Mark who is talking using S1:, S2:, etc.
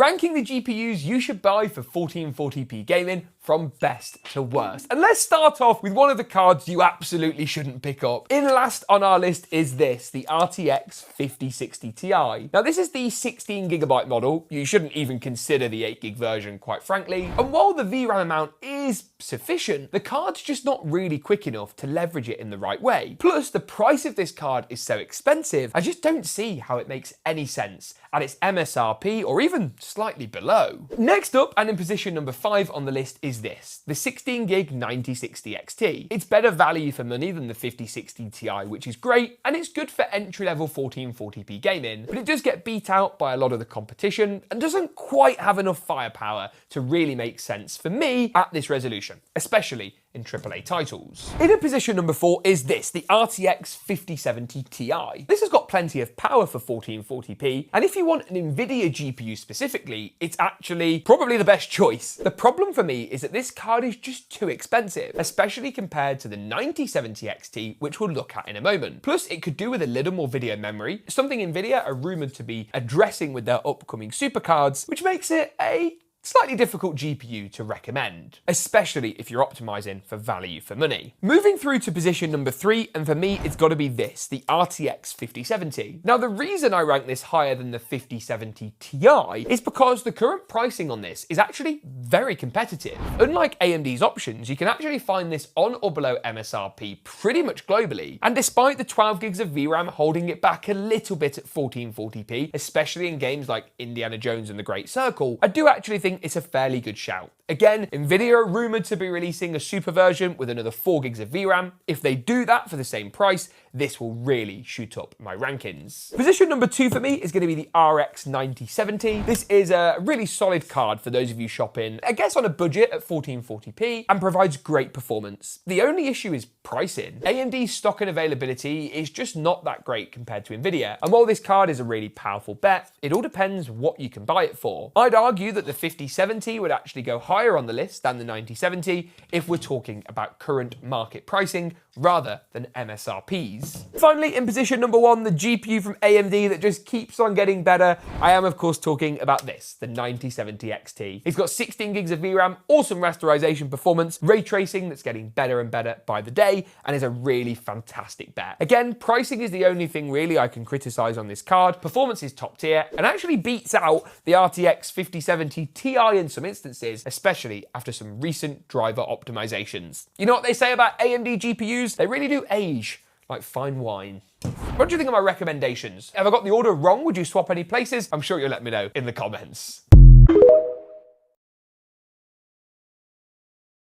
S1: ranking the GPUs you should buy for 1440p gaming from best to worst. And let's start off with one of the cards you absolutely shouldn't pick up. In last on our list is this, the RTX 5060 Ti. Now this is the 16GB model. You shouldn't even consider the 8GB version, quite frankly. And while the VRAM amount is sufficient, the card's just not really quick enough to leverage it in the right way. Plus, the price of this card is so expensive, I just don't see how it makes any sense at its MSRP or even slightly below. Next up, and in position number 5 on the list, is this, the 16GB 9060 XT. It's better value for money than the 5060 Ti, which is great, and it's good for entry-level 1440p gaming, but it does get beat out by a lot of the competition and doesn't quite have enough firepower to really make sense for me at this resolution, especially in AAA titles. In position number 4 is this, the RTX 5070 Ti. This has got plenty of power for 1440p, and if you want an NVIDIA GPU specifically, it's actually probably the best choice. The problem for me is that this card is just too expensive, especially compared to the 9070 XT, which we'll look at in a moment. Plus, it could do with a little more video memory, something NVIDIA are rumored to be addressing with their upcoming supercards, which makes it a slightly difficult GPU to recommend, especially if you're optimizing for value for money. Moving through to position number 3, and for me, it's got to be this, the RTX 5070. Now, the reason I rank this higher than the 5070 Ti is because the current pricing on this is actually very competitive. Unlike AMD's options, you can actually find this on or below MSRP pretty much globally. And despite the 12 gigs of VRAM holding it back a little bit at 1440p, especially in games like Indiana Jones and the Great Circle, I do actually think it's a fairly good shout. Again, NVIDIA are rumored to be releasing a super version with another 4 gigs of VRAM. If they do that for the same price, this will really shoot up my rankings. Position number 2 for me is going to be the RX 9070. This is a really solid card for those of you shopping, I guess, on a budget at 1440p and provides great performance. The only issue is pricing. AMD's stock and availability is just not that great compared to NVIDIA. And while this card is a really powerful bet, it all depends what you can buy it for. I'd argue that the 5070 would actually go higher on the list than the 9070 if we're talking about current market pricing rather than MSRPs. Finally, in position number 1, the GPU from AMD that just keeps on getting better. I am, of course, talking about this, the 9070 XT. It's got 16 gigs of VRAM, awesome rasterization performance, ray tracing that's getting better and better by the day, and is a really fantastic bet. Again, pricing is the only thing really I can criticize on this card. Performance is top tier and actually beats out the RTX 5070 Ti in some instances, especially after some recent driver optimizations. You know what they say about AMD GPUs? They really do age like fine wine. What do you think of my recommendations? Have I got the order wrong? Would you swap any places? I'm sure you'll let me know in the comments.